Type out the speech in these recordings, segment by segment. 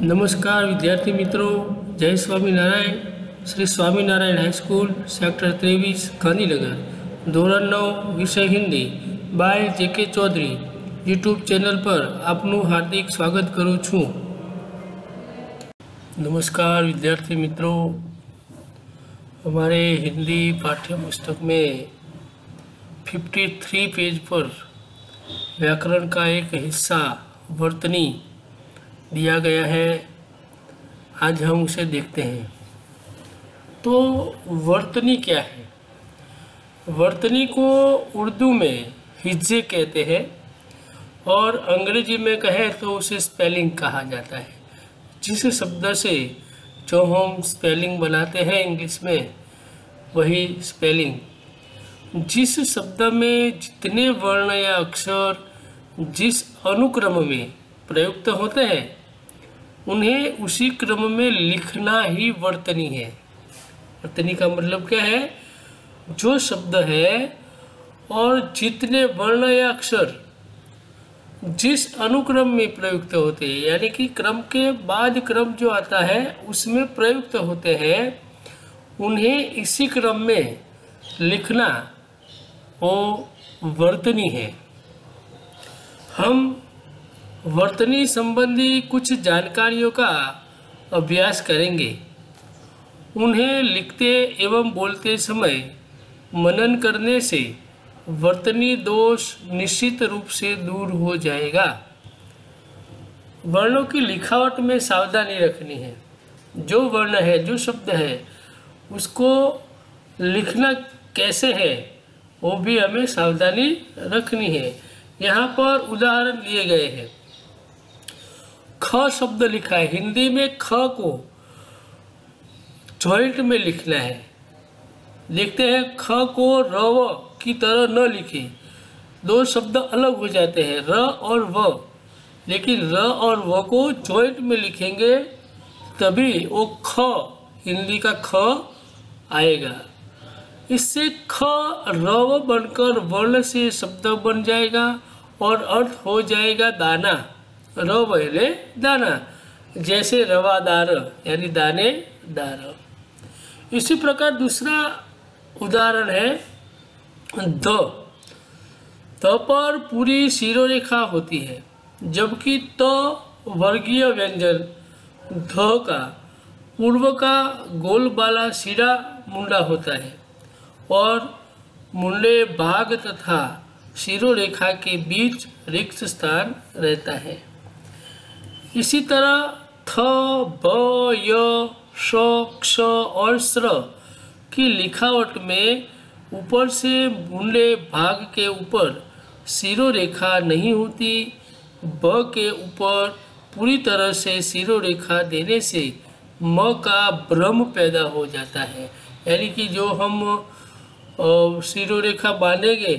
नमस्कार विद्यार्थी मित्रों, जय Swaminarayan. Shri Swaminarayan high school sector 23 Gandhinagar ધોરણ 9 विषय Hindi by J K. Chaudhary YouTube channel पर आपનું हार्दिक स्वागत करूँ छूँ। नमस्कार विद्यार्थी मित्रों, हमारे हिंदी पाठ्य पुस्तक में 53 पेज पर व्याकरण का एक हिस्सा वर्तनी दिया गया है। आज हम उसे देखते हैं। तो वर्तनी क्या है? वर्तनी को उर्दू में हिज्जे कहते हैं और अंग्रेजी में कहे तो उसे स्पेलिंग कहा जाता है। जिस शब्द से जो हम स्पेलिंग बनाते हैं इंग्लिश में, वही स्पेलिंग। जिस शब्द में जितने वर्ण या अक्षर जिस अनुक्रम में प्रयुक्त होते हैं, उन्हें उसी क्रम में लिखना ही वर्तनी है। वर्तनी का मतलब क्या है? जो शब्द है और जितने वर्ण या अक्षर जिस अनुक्रम में प्रयुक्त होते हैं, यानी कि क्रम के बाद क्रम जो आता है उसमें प्रयुक्त होते हैं, उन्हें इसी क्रम में लिखना वो वर्तनी है। हम वर्तनी संबंधी कुछ जानकारियों का अभ्यास करेंगे। उन्हें लिखते एवं बोलते समय मनन करने से वर्तनी दोष निश्चित रूप से दूर हो जाएगा। वर्णों की लिखावट में सावधानी रखनी है। जो वर्ण है, जो शब्द है, उसको लिखना कैसे है वो भी हमें सावधानी रखनी है। यहाँ पर उदाहरण दिए गए हैं। ख शब्द लिखा है। हिंदी में ख को जॉइंट में लिखना है। देखते हैं, ख को रव की तरह न लिखें। दो शब्द अलग हो जाते हैं, र और व। लेकिन र और व को जॉइंट में लिखेंगे तभी वो ख, हिंदी का ख आएगा। इससे ख रव बनकर वर्ण से शब्द बन जाएगा और अर्थ हो जाएगा दाना। र पहले दाना, जैसे रवादार यानी दाने दार। इसी प्रकार दूसरा उदाहरण है द। त पर पूरी शिरोरेखा होती है, जबकि त वर्गीय व्यंजन ध का पूर्व का गोल बाला सिरा मुंडा होता है और मुंडे भाग तथा शिरोरेखा के बीच रिक्त स्थान रहता है। इसी तरह थ, ब, य, श, क्ष और स्र की लिखावट में ऊपर से मुंडे भाग के ऊपर शिरोरेखा नहीं होती। ब के ऊपर पूरी तरह से शिरोरेखा देने से म का भ्रम पैदा हो जाता है। यानी कि जो हम शिरोरेखा बांधेंगे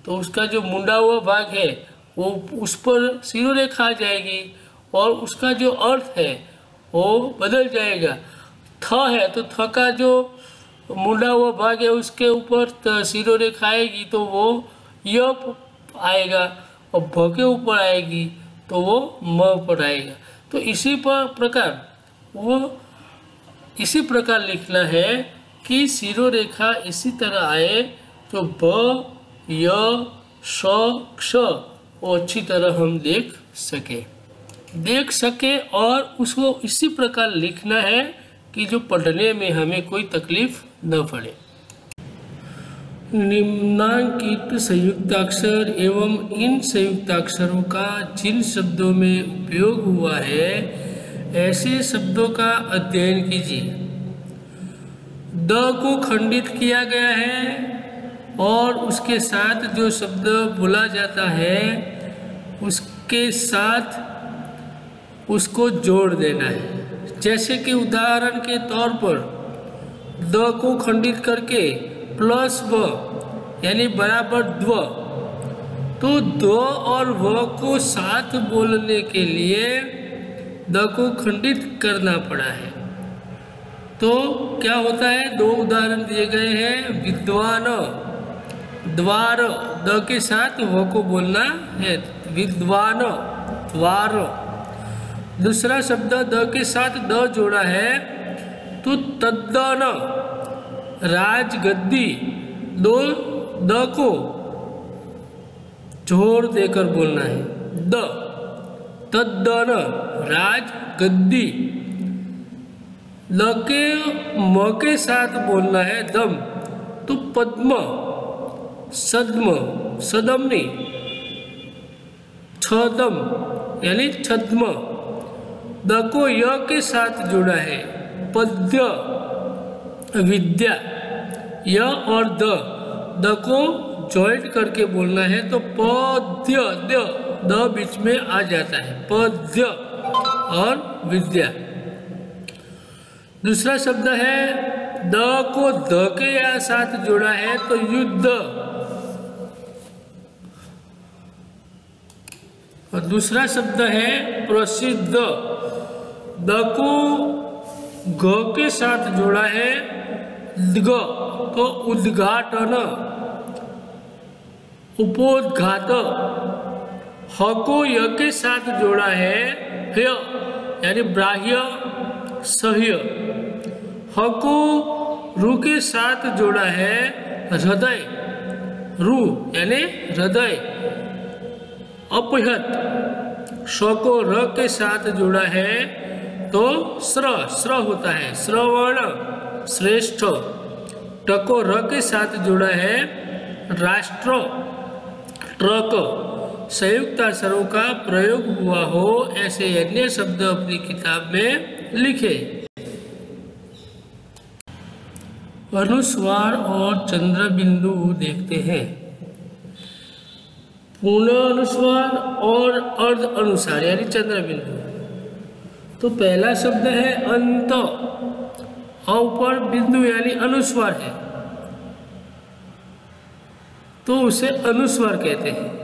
तो उसका जो मुंडा हुआ भाग है वो उस पर शिरोरेखा आ जाएगी और उसका जो अर्थ है वो बदल जाएगा। थ है तो थ का जो मुंडा हुआ भाग है उसके ऊपर शिरोरेखा आएगी तो वो य आएगा और भ के ऊपर आएगी तो वो म पर आएगा। तो इसी प्रकार लिखना है कि शिरोरेखा इसी तरह आए तो ब, य, श, क्ष वो अच्छी तरह हम देख सके और उसको इसी प्रकार लिखना है कि जो पढ़ने में हमें कोई तकलीफ न पड़े। निम्नांकित संयुक्ताक्षर एवं इन संयुक्ताक्षरों का जिन शब्दों में उपयोग हुआ है, ऐसे शब्दों का अध्ययन कीजिए। द को खंडित किया गया है और उसके साथ जो शब्द बोला जाता है उसके साथ उसको जोड़ देना है। जैसे कि उदाहरण के तौर पर द को खंडित करके प्लस व यानी बराबर द्व, तो द और व को साथ बोलने के लिए द को खंडित करना पड़ा है। तो क्या होता है? दो उदाहरण दिए गए हैं। विद्वान, द्वार, द के साथ व को बोलना है, विद्वान द्वार। दूसरा शब्द द के साथ द जोड़ा है तो तद्दन राजगद्दी, दो द को जोर देकर बोलना है, द तद्दन राजगद्दी। ल के म के साथ बोलना है दम, तो पद्म सद्म, सदम नहीं छदम यानी छद्म। द को य के साथ जुड़ा है पद्य विद्या, य और द को जॉइंट करके बोलना है तो पद्य, द बीच में आ जाता है, पद्य और विद्या। दूसरा शब्द है द को द के साथ जोड़ा है तो युद्ध, और दूसरा शब्द है प्रसिद्ध, द को ग के साथ जोड़ा है ग तो उद्घाटन, उपोद्घात। ह को य के साथ जोड़ा है ह्य यानी बाह्य सह्य। ह को रु के साथ जोड़ा है हृदय, रु यानी हृदय अपहत। श को र के साथ जोड़ा है तो स्र होता है श्रवण श्रेष्ठ। ट को र के साथ जोड़ा है राष्ट्र ट्रक। संयुक्त स्वरों का प्रयोग हुआ हो ऐसे अन्य शब्द अपनी किताब में लिखे। अनुस्वार और चंद्र बिंदु देखते हैं। पूर्ण अनुस्वार और अर्ध अनुस्वार यानी चंद्र बिंदु। तो पहला शब्द है अंत, ऊपर बिंदु यानी अनुस्वार है तो उसे अनुस्वार कहते हैं।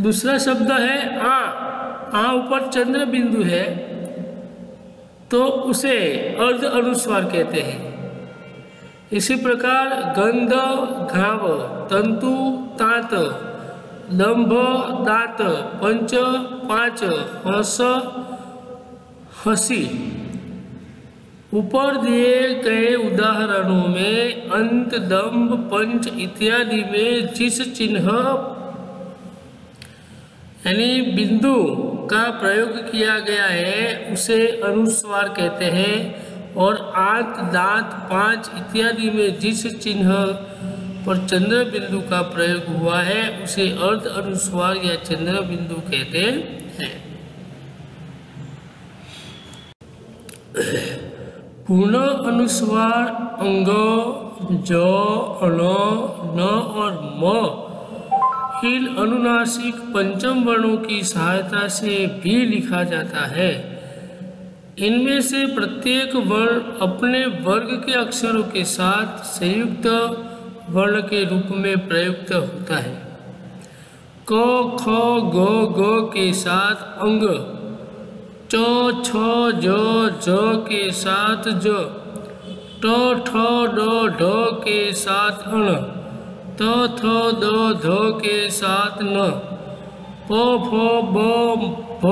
दूसरा शब्द है आ ऊपर चंद्र बिंदु है तो उसे अर्ध अनुस्वार कहते हैं। इसी प्रकार गंध घाव, तंतु तात, लंब दांत, पंच पांच, हंस हंसी। ऊपर दिए गए उदाहरणों में अंत, दंभ, पंच इत्यादि में जिस चिन्ह यानी बिंदु का प्रयोग किया गया है उसे अनुस्वार कहते हैं, और आंत, दांत, पांच इत्यादि में जिस चिन्ह पर चंद्र बिंदु का प्रयोग हुआ है उसे अर्ध अनुस्वार या चंद्र बिंदु कहते हैं। पूर्ण अनुस्वार अंग, ज, अण, न और म इन अनुनासिक पंचम वर्णों की सहायता से भी लिखा जाता है। इनमें से प्रत्येक वर्ण अपने वर्ग के अक्षरों के साथ संयुक्त वर्ण के रूप में प्रयुक्त होता है। क, ख, ग, ग के साथ अंग, च, छ, ज के साथ ज, ट, ठ, ड, ढ के साथ अण, त, थ, द, ध के साथ न, प, फ, ब, भ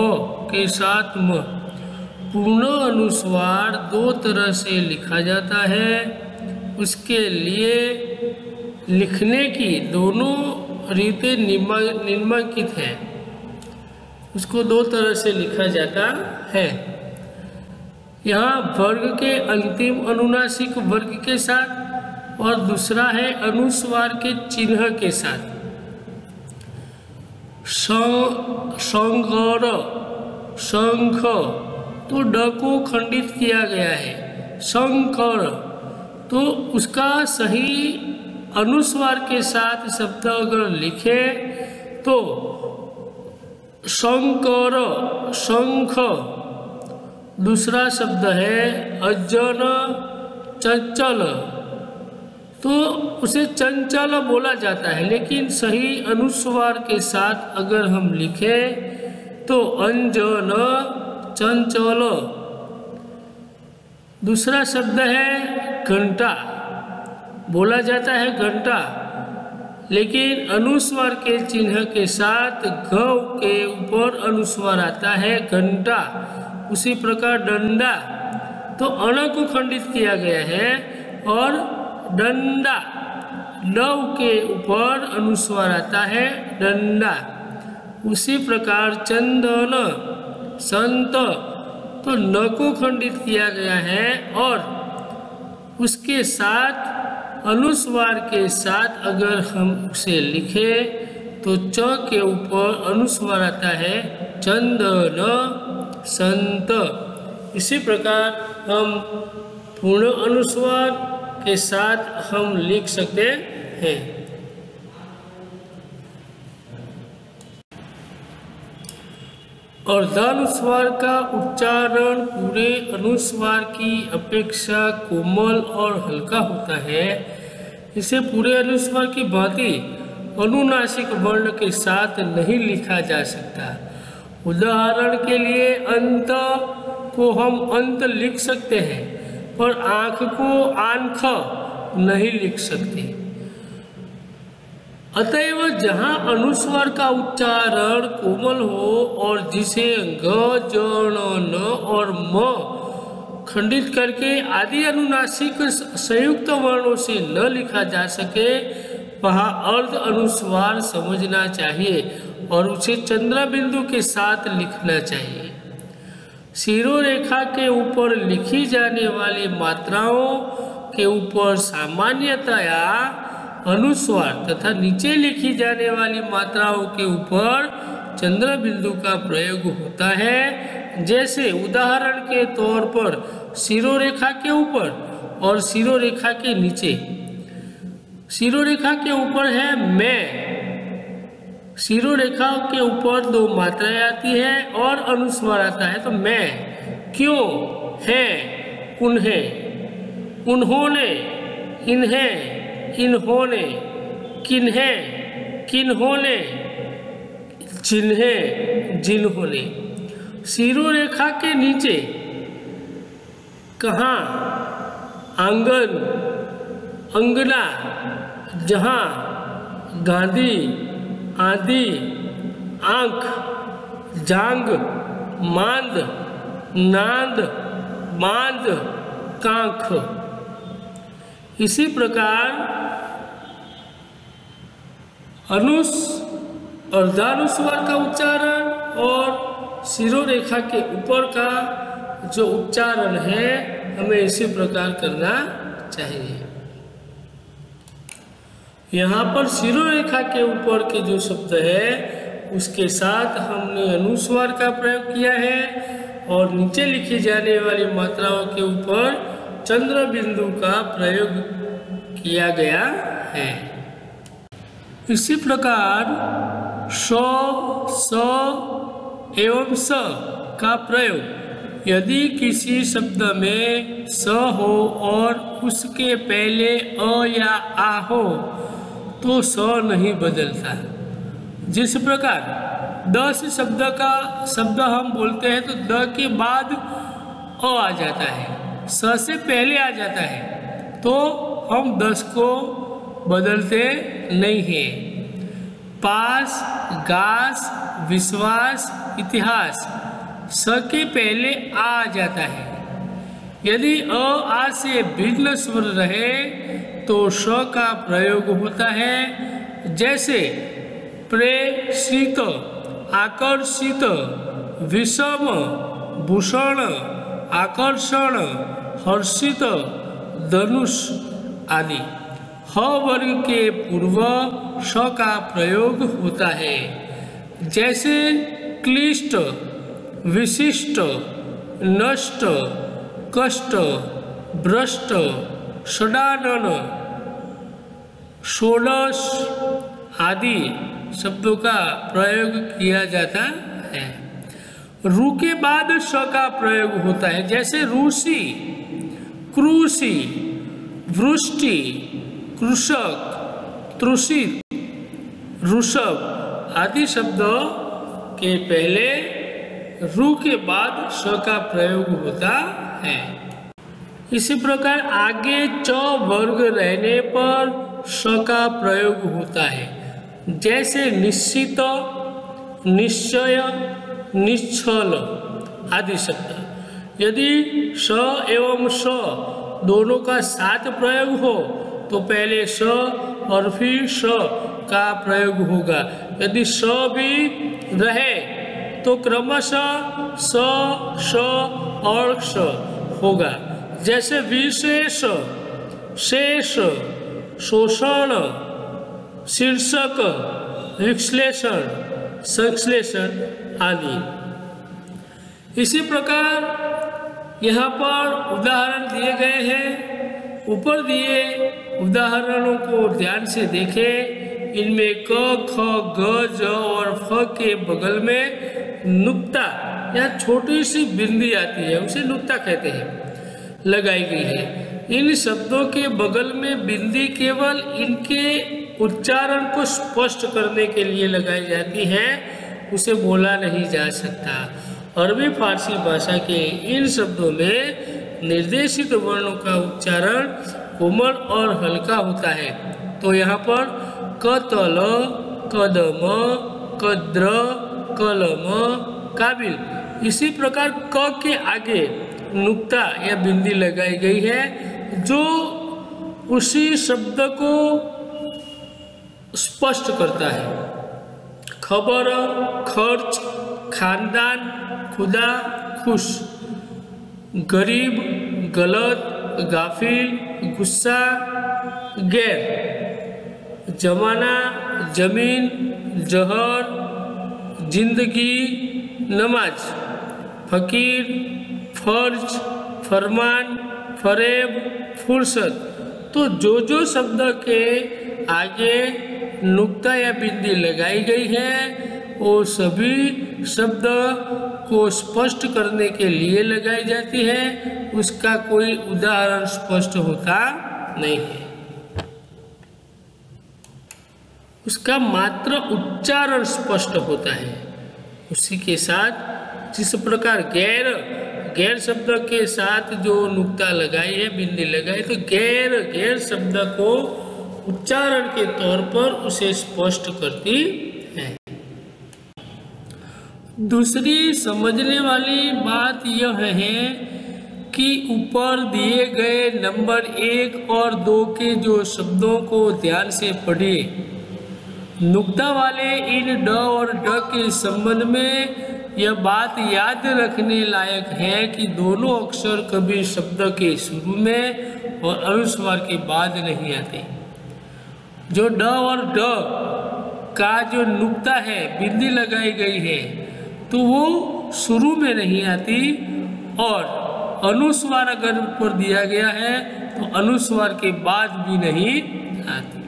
के साथ म। पूर्ण अनुस्वार दो तरह से लिखा जाता है। उसके लिए लिखने की दोनों रीतें निम्नलिखित हैं। उसको दो तरह से लिखा जाता है। यहाँ वर्ग के अंतिम अनुनासिक वर्ग के साथ और दूसरा है अनुस्वार के चिन्ह के साथ। संगर, शंख तो ड को खंडित किया गया है। शंकर तो उसका सही अनुस्वार के साथ शब्द अगर लिखे तो शंकर, शंख। दूसरा शब्द है अज्जन, चंचल तो उसे चंचल बोला जाता है, लेकिन सही अनुस्वार के साथ अगर हम लिखें तो अंजन, चंचल। दूसरा शब्द है घंटा, बोला जाता है घंटा, लेकिन अनुस्वार के चिन्ह के साथ घ के ऊपर अनुस्वार आता है घंटा, उसी प्रकार डंडा, तो अण को खंडित किया गया है और डंडा, लव के ऊपर अनुस्वार आता है डंडा, उसी प्रकार चंदन, संत, तो न को खंडित किया गया है और उसके साथ अनुस्वार के साथ अगर हम उसे लिखें तो च के ऊपर अनुस्वार आता है चंदन, संत। इसी प्रकार हम पूर्ण अनुस्वार के साथ हम लिख सकते हैं। अर्धानुस्वार का उच्चारण पूरे अनुस्वार की अपेक्षा कोमल और हल्का होता है। इसे पूरे अनुस्वार की भांति अनुनासिक वर्ण के साथ नहीं लिखा जा सकता। उदाहरण के लिए अंत को हम अंत लिख सकते हैं, पर आँख को आंख नहीं लिख सकते। अतएव जहाँ अनुस्वार का उच्चारण कोमल हो और जिसे ग, ज, न और म खंडित करके आदि अनुनासिक संयुक्त वर्णों से न लिखा जा सके, वहाँ अर्ध अनुस्वार समझना चाहिए और उसे चंद्र बिंदु के साथ लिखना चाहिए। शिरोरेखा के ऊपर लिखी जाने वाली मात्राओं के ऊपर सामान्यतया अनुस्वार तथा नीचे लिखी जाने वाली मात्राओं के ऊपर चंद्र बिंदु का प्रयोग होता है। जैसे उदाहरण के तौर पर शिरोरेखा के ऊपर और शिरोरेखा के नीचे। शिरोरेखा के ऊपर है मैं, शिरोरेखा के ऊपर दो मात्राएं आती है और अनुस्वार आता है, तो मैं, क्यों, है, उन्हें, उन्होंने, इन्हें, इन्होंने, किन्हें, किन्होंने, जिन्हें, जिन्होंने। शिरोरेखा के नीचे कहाँ, आंगन, अंगना, जहाँ, गांधी, आदि, आंख, जांग, मांद, नांद, मांद, कांख। इसी प्रकार अर्धानुस्वार का उच्चारण और शिरोरेखा के ऊपर का जो उच्चारण है हमें इसी प्रकार करना चाहिए। यहाँ पर शिरोरेखा के ऊपर के जो शब्द है उसके साथ हमने अनुस्वार का प्रयोग किया है और नीचे लिखी जाने वाली मात्राओं के ऊपर चंद्र बिंदु का प्रयोग किया गया है। इसी प्रकार श, स एवं स का प्रयोग यदि किसी शब्द में स हो और उसके पहले अ या आ हो तो स नहीं बदलता। जिस प्रकार द से शब्द हम बोलते हैं तो द के बाद अ आ जाता है, स से पहले आ जाता है, तो हम 10 को बदलते नहीं हैं। पास, गास, विश्वास, इतिहास स के पहले आ जाता है। यदि अ आ से भिन्न स्वर रहे तो श का प्रयोग होता है। जैसे प्रेषित, आकर्षित, विषम, भूषण, आकर्षण, हर्षित, धनुष आदि। ह वर्ग के पूर्व श का प्रयोग होता है। जैसे क्लिष्ट, विशिष्ट, नष्ट, कष्ट, भ्रष्ट, षडानन, षोडश आदि शब्दों का प्रयोग किया जाता है। रु के बाद श का प्रयोग होता है। जैसे रूसी, क्रूसी, वृष्टि, कृषक, तृषित, ऋषभ आदि शब्दों के पहले रु के बाद श का प्रयोग होता है। इसी प्रकार आगे च वर्ग रहने पर स का प्रयोग होता है, जैसे निश्चित, निश्चय, निश्चल आदि शब्द। यदि स एवं स दोनों का साथ प्रयोग हो तो पहले स और फिर स का प्रयोग होगा। यदि स भी रहे तो क्रमशः स और स होगा। जैसे विशेष, शेष, शोषण, शीर्षक, विश्लेषण, संश्लेषण आदि। इसी प्रकार यहाँ पर उदाहरण दिए गए हैं। ऊपर दिए उदाहरणों को ध्यान से देखें। इनमें क, ख, ग, ज और फ के बगल में नुक्ता या छोटी सी बिंदी आती है, उसे नुक्ता कहते हैं, लगाई गई है। इन शब्दों के बगल में बिंदी केवल इनके उच्चारण को स्पष्ट करने के लिए लगाई जाती है, उसे बोला नहीं जा सकता। अरबी फारसी भाषा के इन शब्दों में निर्देशित वर्णों का उच्चारण कोमल और हल्का होता है। तो यहाँ पर कतल, कदम, कद्र, कलम, काबिल, इसी प्रकार क के आगे नुक्ता या बिंदी लगाई गई है जो उसी शब्द को स्पष्ट करता है। खबर, खर्च, खानदान, खुदा, खुश, गरीब, गलत, गाफिल, गुस्सा, गैर, जमाना, जमीन, जहर, जिंदगी, नमाज, फकीर, फर्ज, फरमान, फरेब, फुर्सत। तो जो शब्द के आगे नुक्ता या बिंदी लगाई गई है वो सभी शब्द को स्पष्ट करने के लिए लगाई जाती है, उसका कोई उदाहरण स्पष्ट होता नहीं है, उसका मात्र उच्चारण स्पष्ट होता है। उसी के साथ जिस प्रकार गैर शब्द के साथ जो नुक्ता लगाई है, बिंदी लगाई, तो गैर शब्द को उच्चारण के तौर पर उसे स्पष्ट करती है। दूसरी समझने वाली बात यह है कि ऊपर दिए गए नंबर 1 और 2 के जो शब्दों को ध्यान से पढ़िए। नुक्ता वाले इन ड और ड के संबंध में यह बात याद रखने लायक है कि दोनों अक्षर कभी शब्द के शुरू में और अनुस्वार के बाद नहीं आते। जो ड और ड का जो नुक्ता है, बिंदी लगाई गई है, तो वो शुरू में नहीं आती, और अनुस्वार अगर ऊपर दिया गया है तो अनुस्वार के बाद भी नहीं आती।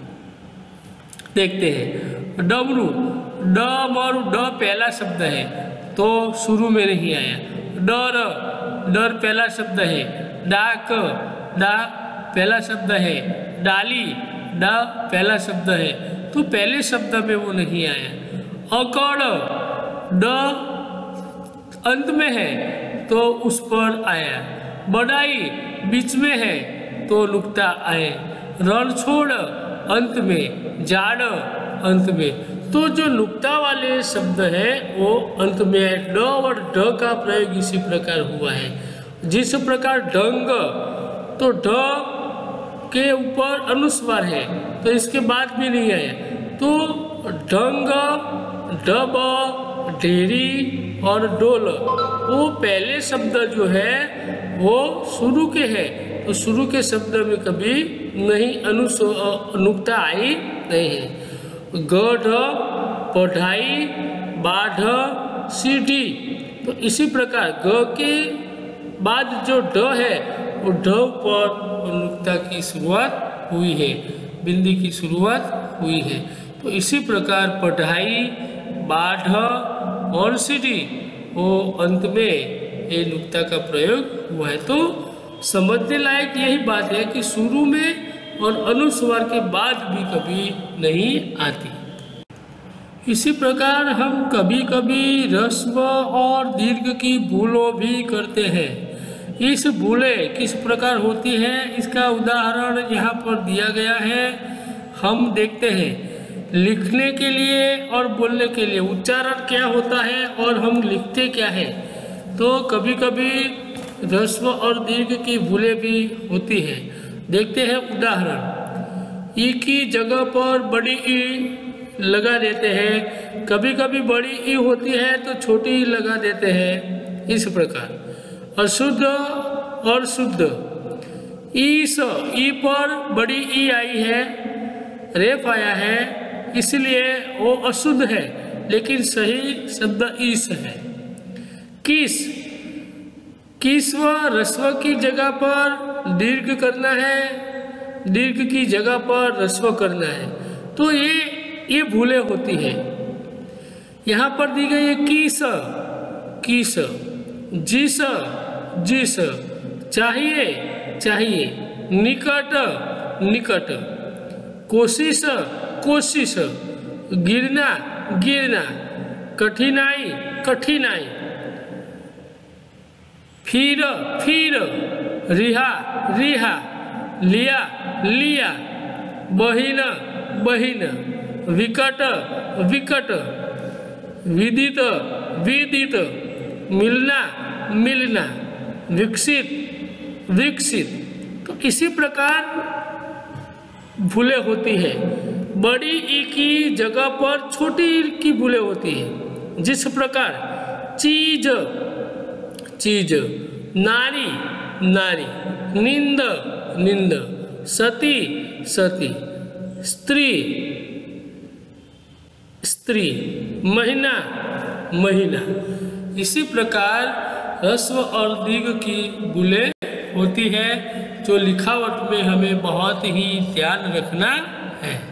देखते हैं डमरू, ड और ड पहला शब्द है तो शुरू में नहीं आया। डर पहला शब्द है। डाक, डा पहला शब्द है। डाली, डा पहला शब्द है तो पहले शब्द में वो नहीं आया। अकड़, ड अंत में है तो उस पर आया। बड़ाई बीच में है तो नुक्ता आए। रणछोड़ अंत में, जाड़ अंत में। तो जो नुक्ता वाले शब्द है वो अंत में है। ड और ड का प्रयोग इसी प्रकार हुआ है। जिस प्रकार डंग, तो ड के ऊपर अनुस्वार है तो इसके बाद भी नहीं आया, तो डंग, डब, ढेरी और डोल, वो पहले शब्द जो है वो शुरू के है, तो शुरू के शब्द में कभी नहीं नुक्ता आई नहीं है। गढ़, पढ़ाई, बाढ़, सीढ़ी, तो इसी प्रकार ग के बाद जो ड है वो ड पर नुक्ता की शुरुआत हुई है, बिंदी की शुरुआत हुई है। तो इसी प्रकार पढ़ाई, बाढ़ और सीढ़ी, वो अंत में ये नुक्ता का प्रयोग हुआ है। तो समझने लायक यही बात है कि शुरू में और अनुस्वार के बाद भी कभी नहीं आती। इसी प्रकार हम कभी कभी ह्रस्व और दीर्घ की भूलों भी करते हैं। इस भूलें किस प्रकार होती हैं, इसका उदाहरण यहाँ पर दिया गया है। हम देखते हैं। लिखने के लिए और बोलने के लिए उच्चारण क्या होता है और हम लिखते क्या है। तो कभी कभी ह्रस्व और दीर्घ की भूलें भी होती हैं। देखते हैं उदाहरण। ई की जगह पर बड़ी ई लगा देते हैं, कभी कभी बड़ी ई होती है तो छोटी ई लगा देते हैं। इस प्रकार अशुद्ध और शुद्ध। ई पर बड़ी ई आई है, रेफ आया है, इसलिए वो अशुद्ध है, लेकिन सही शब्द ईस है। किस व रस्व की जगह पर दीर्घ करना है, दीर्घ की जगह पर रस्व करना है। तो ये भूलें होती है। यहाँ पर दी गई है किस, जिस, चाहिए, निकट, कोशिश, गिरना, कठिनाई, फिर, रिहा, लिया, बहिन, विकट, विदित, मिलना, विकसित। तो इसी प्रकार भूलें होती है। बड़ी ई की जगह पर छोटी ई की भूलें होती है। जिस प्रकार चीज, नारी, नींद, सती, स्त्री, महीना। इसी प्रकार ह्रस्व और दीर्घ की भूलें होती है, जो लिखावट में हमें बहुत ही ध्यान रखना है।